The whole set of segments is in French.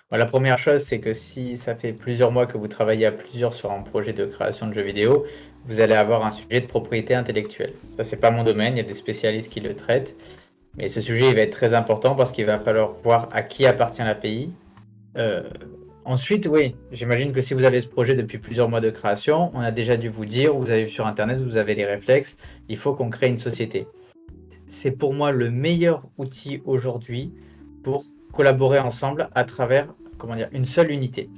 Bon, la première chose, c'est que si ça fait plusieurs mois que vous travaillez à plusieurs sur un projet de création de jeux vidéo, vous allez avoir un sujet de propriété intellectuelle. Ça, c'est pas mon domaine, il y a des spécialistes qui le traitent, mais ce sujet, il va être très important parce qu'il va falloir voir à qui appartient l'API. Euh, Ensuite, oui, j'imagine que si vous avez ce projet depuis plusieurs mois de création, on a déjà dû vous dire, vous avez vu sur Internet, vous avez les réflexes, il faut qu'on crée une société. C'est pour moi le meilleur outil aujourd'hui pour collaborer ensemble à travers, comment dire, une seule unité.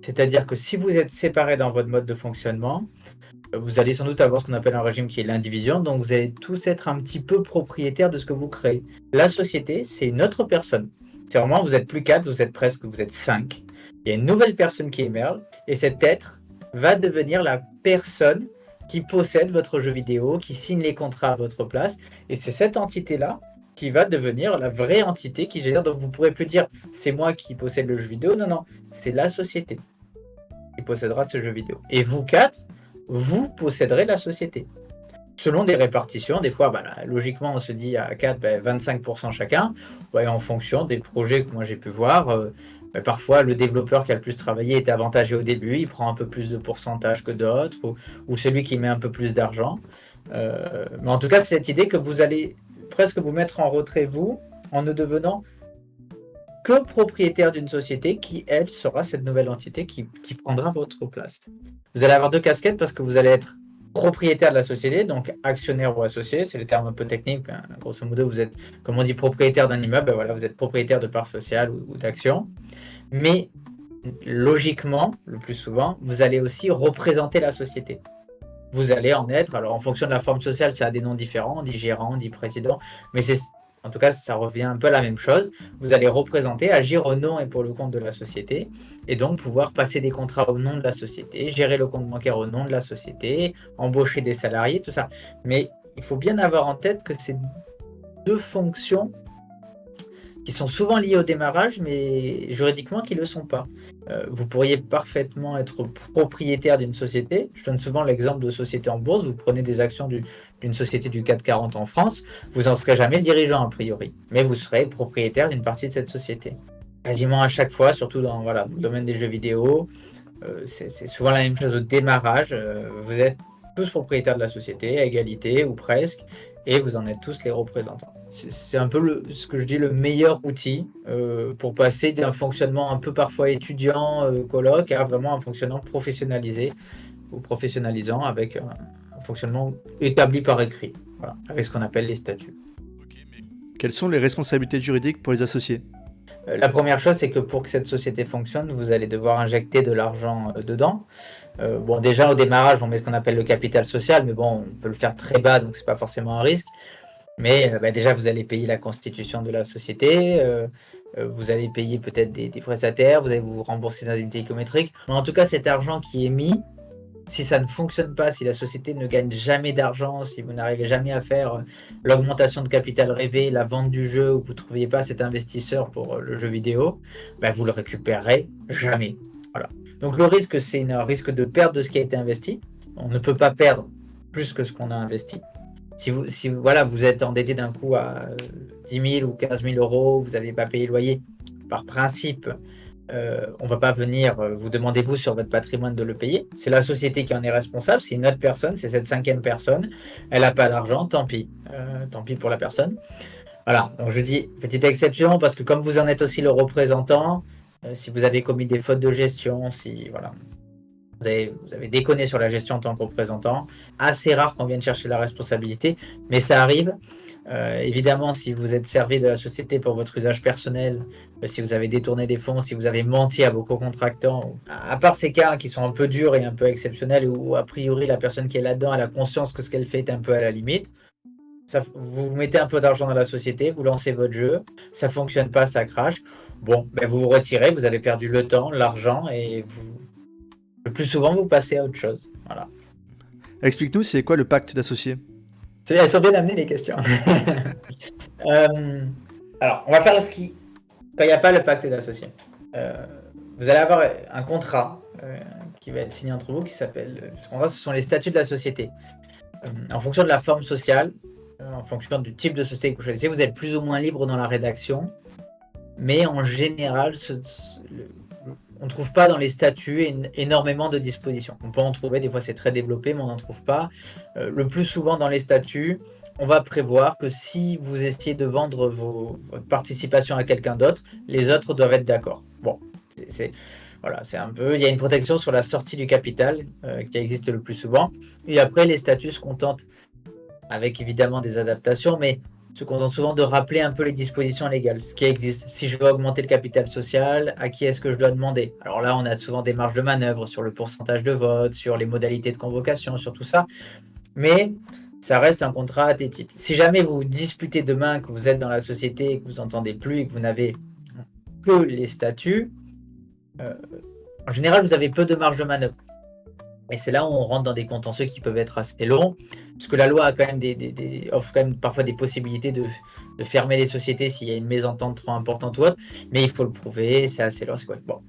C'est-à-dire que si vous êtes séparés dans votre mode de fonctionnement, vous allez sans doute avoir ce qu'on appelle un régime qui est l'indivision, donc vous allez tous être un petit peu propriétaires de ce que vous créez. La société, c'est une autre personne. C'est vraiment, vous êtes plus quatre, vous êtes presque, vous êtes cinq. Il y a une nouvelle personne qui émerge, et cet être va devenir la personne qui possède votre jeu vidéo, qui signe les contrats à votre place, et c'est cette entité-là qui va devenir la vraie entité qui gère. Donc vous ne pourrez plus dire c'est moi qui possède le jeu vidéo, non, non, c'est la société qui possédera ce jeu vidéo. Et vous quatre, vous posséderez la société. Selon des répartitions, des fois, bah, là, logiquement, on se dit à 4, bah, 25% chacun. Ouais, en fonction des projets que moi j'ai pu voir, bah, parfois le développeur qui a le plus travaillé est avantagé au début, il prend un peu plus de pourcentage que d'autres, ou celui qui met un peu plus d'argent. Mais en tout cas, c'est cette idée que vous allez presque vous mettre en retrait, vous, en ne devenant que propriétaire d'une société qui, elle, sera cette nouvelle entité qui prendra votre place. Vous allez avoir deux casquettes parce que vous allez être propriétaire de la société, donc actionnaire ou associé, c'est le terme un peu technique. Ben, grosso modo, vous êtes, comme on dit, propriétaire d'un immeuble, ben voilà, vous êtes propriétaire de parts sociales ou d'actions. Mais logiquement, le plus souvent, vous allez aussi représenter la société. Vous allez en être, alors en fonction de la forme sociale, ça a des noms différents, on dit gérant, on dit président, mais c'est en tout cas, ça revient un peu à la même chose. Vous allez représenter, agir au nom et pour le compte de la société, et donc pouvoir passer des contrats au nom de la société, gérer le compte bancaire au nom de la société, embaucher des salariés, tout ça. Mais il faut bien avoir en tête que ces deux fonctions qui sont souvent liées au démarrage, mais juridiquement qui ne le sont pas. Vous pourriez parfaitement être propriétaire d'une société. Je donne souvent l'exemple de société en bourse. Vous prenez des actions d'une société du CAC 40 en France, vous n'en serez jamais le dirigeant a priori, mais vous serez propriétaire d'une partie de cette société. Quasiment à chaque fois, surtout dans voilà, le domaine des jeux vidéo, c'est souvent la même chose au démarrage. Vous êtes tous propriétaires de la société, à égalité ou presque, et vous en êtes tous les représentants. C'est un peu ce que je dis le meilleur outil pour passer d'un fonctionnement un peu parfois étudiant, colloque, à vraiment un fonctionnement professionnalisé ou professionnalisant avec un fonctionnement établi par écrit, voilà, avec ce qu'on appelle les statuts. Quelles sont les responsabilités juridiques pour les associés? La première chose, c'est que pour que cette société fonctionne, vous allez devoir injecter de l'argent dedans. Bon, déjà au démarrage, on met ce qu'on appelle le capital social, mais bon, on peut le faire très bas, donc c'est pas forcément un risque. Mais bah, déjà, vous allez payer la constitution de la société, vous allez payer peut-être des prestataires, vous allez vous rembourser des indemnités écométriques. Mais en tout cas, cet argent qui est mis, si ça ne fonctionne pas, si la société ne gagne jamais d'argent, si vous n'arrivez jamais à faire l'augmentation de capital rêvé, la vente du jeu, ou que vous ne trouviez pas cet investisseur pour le jeu vidéo, bah, vous le récupérerez jamais. Voilà. Donc le risque, c'est un risque de perte de ce qui a été investi. On ne peut pas perdre plus que ce qu'on a investi. Si voilà, vous êtes endetté d'un coup à 10 000 ou 15 000 euros, vous n'avez pas payé le loyer, par principe, on ne va pas venir vous demander, vous, sur votre patrimoine de le payer. C'est la société qui en est responsable, c'est une autre personne, c'est cette cinquième personne. Elle n'a pas l'argent, tant pis. Tant pis pour la personne. Voilà, donc je dis petite exception parce que comme vous en êtes aussi le représentant, si vous avez commis des fautes de gestion, si voilà, vous avez déconné sur la gestion en tant que représentant. Assez rare qu'on vienne chercher la responsabilité, mais ça arrive. Évidemment, si vous êtes servi de la société pour votre usage personnel, si vous avez détourné des fonds, si vous avez menti à vos co-contractants, à part ces cas qui sont un peu durs et un peu exceptionnels, où a priori la personne qui est là-dedans a la conscience que ce qu'elle fait est un peu à la limite, ça, vous mettez un peu d'argent dans la société, vous lancez votre jeu, ça fonctionne pas, ça crache. Bon, ben vous vous retirez, vous avez perdu le temps, l'argent, et le plus souvent, vous passez à autre chose. Voilà. Explique-nous, c'est quoi le pacte d'associés? Elles sont bien amenées, les questions. Euh, alors, on va faire ce qui. Quand il n'y a pas le pacte d'associés, euh, vous allez avoir un contrat qui va être signé entre vous qui s'appelle. Ce contrat, ce sont les statuts de la société. En fonction de la forme sociale, en fonction du type de société que vous choisissez, vous êtes plus ou moins libre dans la rédaction. mais en général, on ne trouve pas dans les statuts énormément de dispositions. On peut en trouver, des fois c'est très développé, mais on n'en trouve pas. Le plus souvent dans les statuts, on va prévoir que si vous essayez de vendre votre participation à quelqu'un d'autre, les autres doivent être d'accord. Bon, voilà, c'est un peu. Il y a une protection sur la sortie du capital qui existe le plus souvent. Et après, les statuts se contentent, avec évidemment des adaptations, mais se contentent souvent de rappeler un peu les dispositions légales, ce qui existe. Si je veux augmenter le capital social, à qui est-ce que je dois demander? Alors là, on a souvent des marges de manœuvre sur le pourcentage de vote, sur les modalités de convocation, sur tout ça. Mais ça reste un contrat atypique. Si jamais vous vous disputez demain, que vous êtes dans la société, que vous n'entendez plus et que vous n'avez que les statuts, en général, vous avez peu de marge de manœuvre. Et c'est là où on rentre dans des contentieux qui peuvent être assez longs, parce que la loi a quand même offre quand même parfois des possibilités de fermer les sociétés s'il y a une mésentente trop importante ou autre, mais il faut le prouver, c'est assez long. C'est quoi? Bon.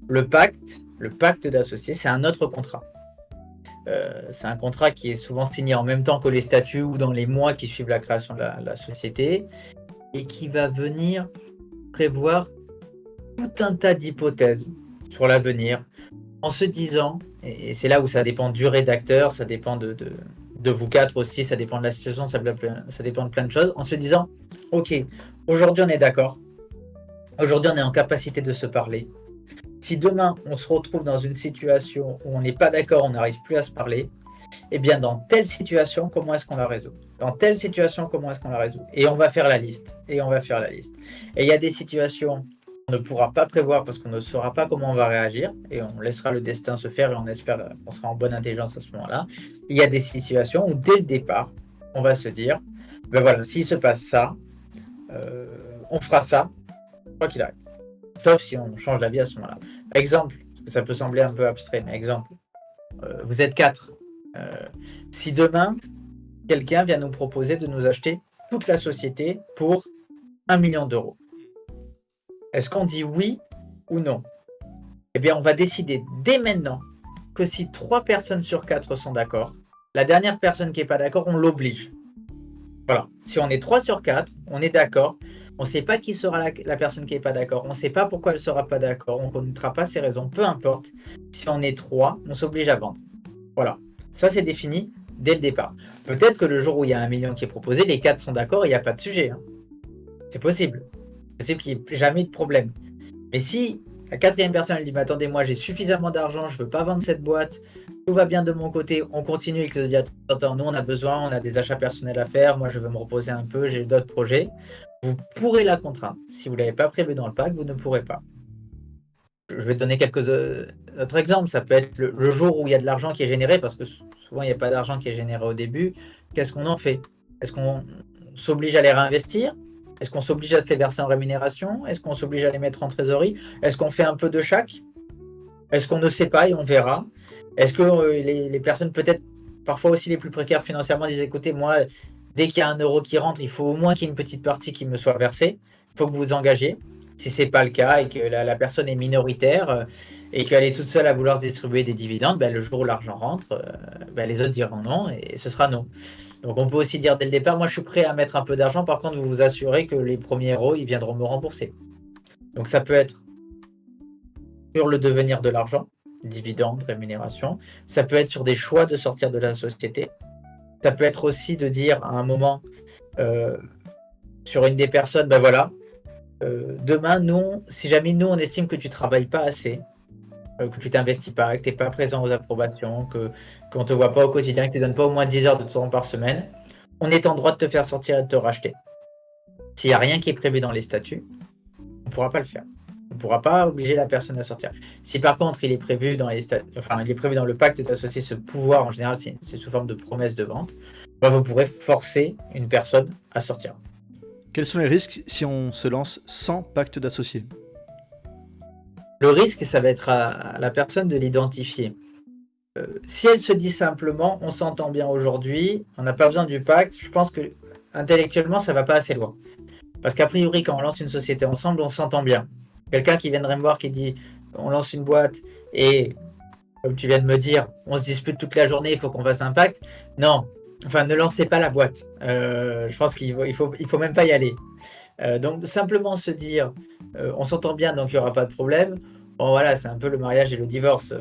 Le pacte d'associés, c'est un autre contrat. C'est un contrat qui est souvent signé en même temps que les statuts ou dans les mois qui suivent la création de la société, et qui va venir prévoir tout un tas d'hypothèses sur l'avenir, en se disant, et c'est là où ça dépend du rédacteur, ça dépend de vous quatre aussi, ça dépend de la situation, ça dépend de plein de choses, en se disant, ok, aujourd'hui on est d'accord, aujourd'hui on est en capacité de se parler. Si demain on se retrouve dans une situation où on n'est pas d'accord, on n'arrive plus à se parler, eh bien dans telle situation, comment est-ce qu'on la résout? Dans telle situation, comment est-ce qu'on la résout? Et on va faire la liste, et on va faire la liste. Et il y a des situations on ne pourra pas prévoir parce qu'on ne saura pas comment on va réagir et on laissera le destin se faire et on espère qu'on sera en bonne intelligence à ce moment-là. Il y a des situations où dès le départ, on va se dire, ben voilà, s'il se passe ça, on fera ça, quoi qu'il arrive. Sauf si on change d'avis à ce moment-là. Exemple, parce que ça peut sembler un peu abstrait, mais exemple, vous êtes 4. Si demain, quelqu'un vient nous proposer de nous acheter toute la société pour 1 million d'euros. Est-ce qu'on dit oui ou non? Eh bien, on va décider dès maintenant que si 3 personnes sur 4 sont d'accord, la dernière personne qui n'est pas d'accord, on l'oblige. Voilà. Si on est 3 sur 4, on est d'accord. On ne sait pas qui sera la personne qui n'est pas d'accord. On ne sait pas pourquoi elle ne sera pas d'accord. On ne connaîtra pas ses raisons. Peu importe. Si on est 3, on s'oblige à vendre. Voilà. Ça, c'est défini dès le départ. Peut-être que le jour où il y a 1 million qui est proposé, les 4 sont d'accord et il n'y a pas de sujet. Hein. C'est possible. C'est possible qu'il n'y ait jamais de problème. Mais si la 4e personne elle dit, mais attendez, moi j'ai suffisamment d'argent, je ne veux pas vendre cette boîte, tout va bien de mon côté, on continue et que se dit, attends, nous on a besoin, on a des achats personnels à faire, moi je veux me reposer un peu, j'ai d'autres projets, vous pourrez la contraindre. Si vous ne l'avez pas prévu dans le pacte, vous ne pourrez pas. Je vais te donner quelques autres exemples. Ça peut être le jour où il y a de l'argent qui est généré, parce que souvent il n'y a pas d'argent qui est généré au début. Qu'est-ce qu'on en fait? Est-ce qu'on s'oblige à les réinvestir? Est-ce qu'on s'oblige à se les verser en rémunération? Est-ce qu'on s'oblige à les mettre en trésorerie? Est-ce qu'on fait un peu de chaque? Est-ce qu'on ne sait pas et on verra? Est-ce que les personnes, peut-être parfois aussi les plus précaires financièrement, disent écoutez, moi, dès qu'il y a 1 euro qui rentre, il faut au moins qu'il y ait une petite partie qui me soit versée. Il faut que vous vous engagez. Si ce n'est pas le cas et que la personne est minoritaire et qu'elle est toute seule à vouloir se distribuer des dividendes, ben, le jour où l'argent rentre, ben, les autres diront non et ce sera non. Donc on peut aussi dire dès le départ, moi je suis prêt à mettre un peu d'argent, par contre vous vous assurez que les premiers euros, ils viendront me rembourser. Donc ça peut être sur le devenir de l'argent, dividendes, rémunération, ça peut être sur des choix de sortir de la société, ça peut être aussi de dire à un moment sur une des personnes, ben voilà, demain, nous, si jamais nous on estime que tu travailles pas assez, que tu t'investis pas, que tu n'es pas présent aux approbations, qu'on ne te voit pas au quotidien, que tu ne donnes pas au moins 10 heures de temps par semaine, on est en droit de te faire sortir et de te racheter. S'il n'y a rien qui est prévu dans les statuts, on ne pourra pas le faire. On ne pourra pas obliger la personne à sortir. Si par contre il est prévu dans le pacte d'associer ce pouvoir, en général c'est sous forme de promesse de vente, ben vous pourrez forcer une personne à sortir. Quels sont les risques si on se lance sans pacte d'associés? Le risque, ça va être à la personne de l'identifier. Si elle se dit simplement, on s'entend bien aujourd'hui, on n'a pas besoin du pacte, je pense que intellectuellement, ça va pas assez loin. Parce qu'a priori, quand on lance une société ensemble, on s'entend bien. Quelqu'un qui viendrait me voir qui dit, on lance une boîte et, comme tu viens de me dire, on se dispute toute la journée, il faut qu'on fasse un pacte. Non, enfin, ne lancez pas la boîte. Je pense qu'il faut même pas y aller. Donc simplement se dire, on s'entend bien, donc il n'y aura pas de problème. Bon voilà, c'est un peu le mariage et le divorce.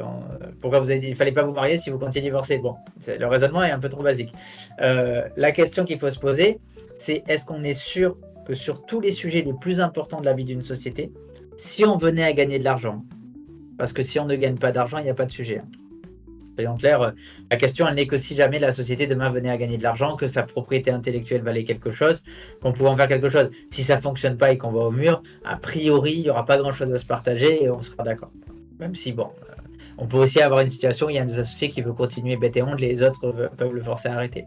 Pourquoi vous avez dit il fallait pas vous marier si vous comptiez divorcer? Bon, le raisonnement est un peu trop basique. La question qu'il faut se poser, c'est est-ce qu'on est sûr que sur tous les sujets les plus importants de la vie d'une société, si on venait à gagner de l'argent, parce que si on ne gagne pas d'argent, il n'y a pas de sujet, hein. Soyons clairs, la question, elle n'est que si jamais la société demain venait à gagner de l'argent, que sa propriété intellectuelle valait quelque chose, qu'on pouvait en faire quelque chose. Si ça ne fonctionne pas et qu'on va au mur, a priori, il n'y aura pas grand-chose à se partager et on sera d'accord. Même si, bon, on peut aussi avoir une situation où il y a un des associés qui veut continuer bête et onde, les autres peuvent le forcer à arrêter.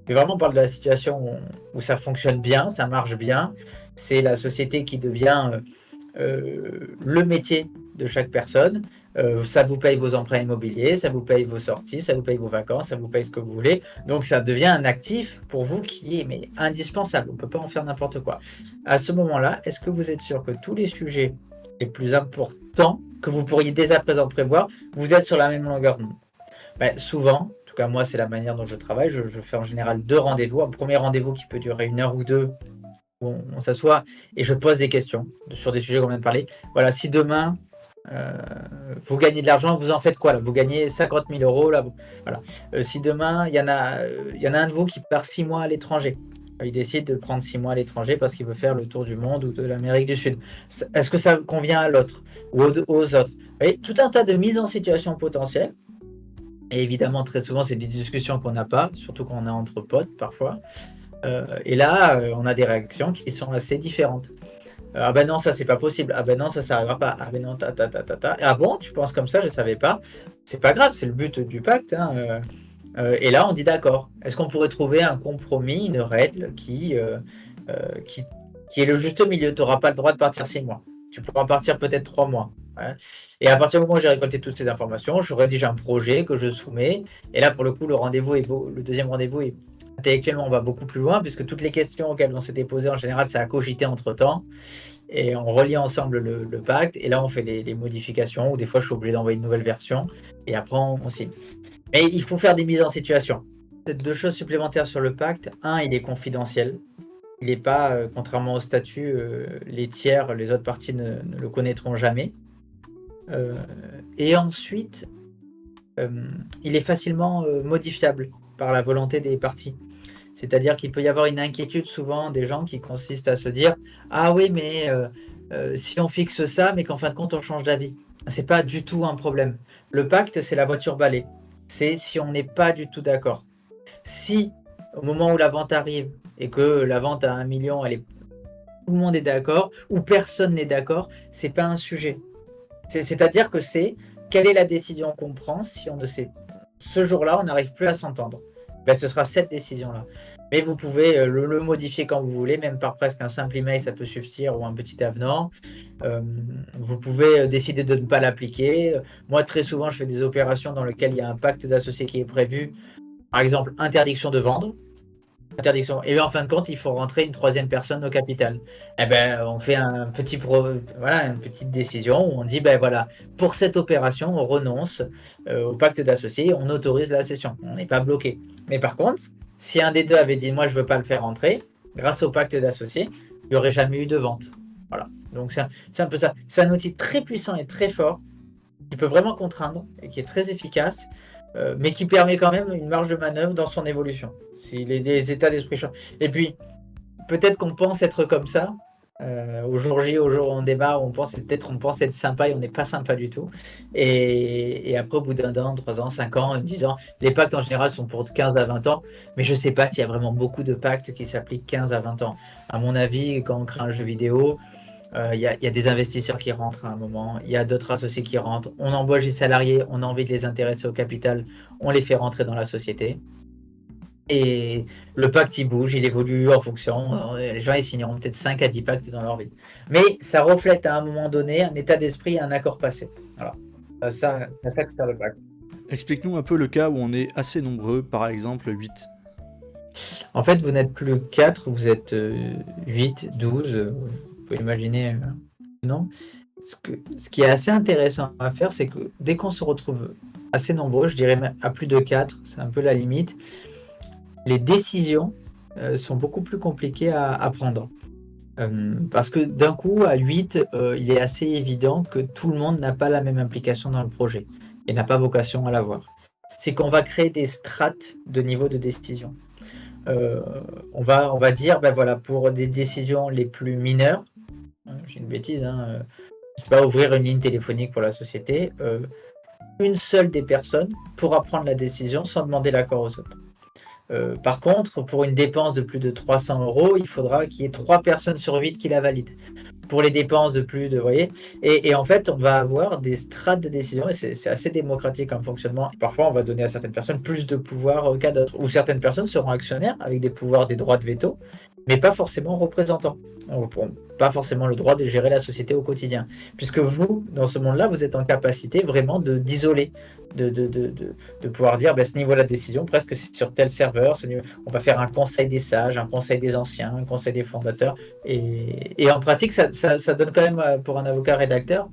Mais vraiment, on parle de la situation où ça fonctionne bien, ça marche bien, c'est la société qui devient le métier de chaque personne. Ça vous paye vos emprunts immobiliers, ça vous paye vos sorties, ça vous paye vos vacances, ça vous paye ce que vous voulez. Donc ça devient un actif pour vous qui est indispensable. On ne peut pas en faire n'importe quoi. À ce moment-là, est-ce que vous êtes sûr que tous les sujets les plus importants que vous pourriez dès à présent prévoir, vous êtes sur la même longueur d'onde? Souvent, en tout cas moi c'est la manière dont je travaille, je fais en général 2 rendez-vous. Un premier rendez-vous qui peut durer 1 heure ou 2, où on s'assoit et je pose des questions sur des sujets qu'on vient de parler. Voilà, si demain vous gagnez de l'argent, vous en faites quoi là? Vous gagnez 50 000 euros là, voilà. Si demain il y en a un de vous qui part 6 mois à l'étranger, il décide de prendre 6 mois à l'étranger parce qu'il veut faire le tour du monde ou de l'Amérique du Sud. Est-ce que ça convient à l'autre ou aux autres? Vous voyez, tout un tas de mises en situation potentielles. Et évidemment, très souvent, c'est des discussions qu'on n'a pas, surtout quand on est entre potes parfois. Et là, on a des réactions qui sont assez différentes. Ah ben non, ça c'est pas possible. Ah ben non, ça n'arrivera pas. Ah ben non, Ah bon, tu penses comme ça, je savais pas. C'est pas grave, c'est le but du pacte, hein. Et là, on dit d'accord. Est-ce qu'on pourrait trouver un compromis, une règle qui est le juste milieu? Tu n'auras pas le droit de partir 6 mois. Tu pourras partir peut-être 3 mois. Hein. Et à partir du moment où j'ai récolté toutes ces informations, je rédige un projet que je soumets. Et là, pour le coup, le deuxième rendez-vous est intellectuellement, on va beaucoup plus loin, puisque toutes les questions auxquelles on s'était posées, en général, ça a cogité entre-temps. Et on relie ensemble le pacte. Et là, on fait les modifications, ou des fois, je suis obligé d'envoyer une nouvelle version. Et après, on signe. Mais il faut faire des mises en situation. Peut-être 2 choses supplémentaires sur le pacte. Un, il est confidentiel. Il n'est pas, contrairement au statut, les tiers, les autres parties ne le connaîtront jamais. Et ensuite, il est facilement modifiable par la volonté des parties. C'est-à-dire qu'il peut y avoir une inquiétude souvent des gens qui consiste à se dire « Ah oui, mais si on fixe ça, mais qu'en fin de compte, on change d'avis. » C'est pas du tout un problème. Le pacte, c'est la voiture balai. C'est si on n'est pas du tout d'accord. Si, au moment où la vente arrive, et que la vente à 1 million, tout le monde est d'accord, ou personne n'est d'accord, c'est pas un sujet. C'est-à-dire que c'est quelle est la décision qu'on prend si on ne sait. Ce jour-là, on n'arrive plus à s'entendre. Ce sera cette décision-là. Mais vous pouvez le modifier quand vous voulez, même par presque un simple email, ça peut suffire, ou un petit avenant. Vous pouvez décider de ne pas l'appliquer. Moi, très souvent, je fais des opérations dans lesquelles il y a un pacte d'associés qui est prévu. Par exemple, interdiction de vendre. Interdiction. Et en fin de compte, il faut rentrer une 3e personne au capital. On fait une petite décision où on dit, voilà, pour cette opération, on renonce au pacte d'associés, on autorise la cession. On n'est pas bloqué. Mais par contre, si un des deux avait dit, moi, je veux pas le faire rentrer, grâce au pacte d'associés, il n'y aurait jamais eu de vente. Voilà. Donc, c'est un peu ça. C'est un outil très puissant et très fort qui peut vraiment contraindre et qui est très efficace. Mais qui permet quand même une marge de manœuvre dans son évolution. Si les états d'esprit changent. Et puis, peut-être qu'on pense être comme ça. Au jour J, au jour où on démarre, on pense être sympa et on n'est pas sympa du tout. Et après, au bout d'un an, 3 ans, 5 ans, 10 ans, les pactes en général sont pour 15 à 20 ans. Mais je ne sais pas s'il y a vraiment beaucoup de pactes qui s'appliquent 15 à 20 ans. À mon avis, quand on crée un jeu vidéo, il y a des investisseurs qui rentrent à un moment, il y a d'autres associés qui rentrent, on embauche des salariés, on a envie de les intéresser au capital, on les fait rentrer dans la société. Et le pacte, il bouge, il évolue en fonction. Les gens, ils signeront peut-être 5 à 10 pactes dans leur vie. Mais ça reflète à un moment donné un état d'esprit, un accord passé. Voilà. C'est à ça que sert le pacte. Explique-nous un peu le cas où on est assez nombreux, par exemple 8. En fait, vous n'êtes plus 4, vous êtes 8, 12... Vous pouvez imaginer, non. Ce qui est assez intéressant à faire, c'est que dès qu'on se retrouve assez nombreux, je dirais même à plus de 4, c'est un peu la limite, les décisions sont beaucoup plus compliquées à prendre. Parce que d'un coup, à 8, il est assez évident que tout le monde n'a pas la même implication dans le projet et n'a pas vocation à l'avoir. C'est qu'on va créer des strates de niveau de décision. Euh, on va dire, ben voilà, pour des décisions les plus mineures, j'ai une bêtise, hein, c'est pas ouvrir une ligne téléphonique pour la société, une seule des personnes pourra prendre la décision sans demander l'accord aux autres. Par contre, pour une dépense de plus de 300 euros, il faudra qu'il y ait 3 personnes sur 8 qui la valident. Pour les dépenses de plus de, vous voyez, et en fait, on va avoir des strates de décision et c'est assez démocratique en fonctionnement. Parfois, on va donner à certaines personnes plus de pouvoir qu'à d'autres, ou certaines personnes seront actionnaires avec des pouvoirs, des droits de veto, mais pas forcément représentants. Pas forcément le droit de gérer la société au quotidien. Puisque vous, dans ce monde-là, vous êtes en capacité vraiment d'isoler, de pouvoir dire, ben, ce niveau-là de décision, presque c'est sur tel serveur, on va faire un conseil des sages, un conseil des anciens, un conseil des fondateurs. Et en pratique, ça donne quand même, pour un avocat rédacteur,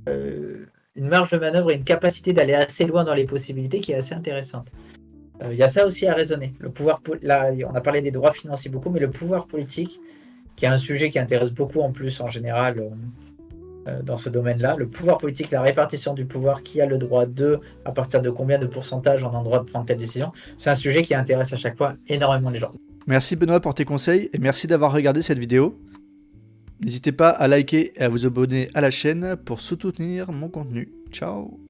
une marge de manœuvre et une capacité d'aller assez loin dans les possibilités qui est assez intéressante. Il y a ça aussi à raisonner. Le pouvoir, là, on a parlé des droits financiers beaucoup, mais le pouvoir politique, qui est un sujet qui intéresse beaucoup en plus en général dans ce domaine-là, le pouvoir politique, la répartition du pouvoir, qui a le droit de, à partir de combien de pourcentage on a le droit de prendre telle décision, c'est un sujet qui intéresse à chaque fois énormément les gens. Merci Benoît pour tes conseils et merci d'avoir regardé cette vidéo. N'hésitez pas à liker et à vous abonner à la chaîne pour soutenir mon contenu. Ciao!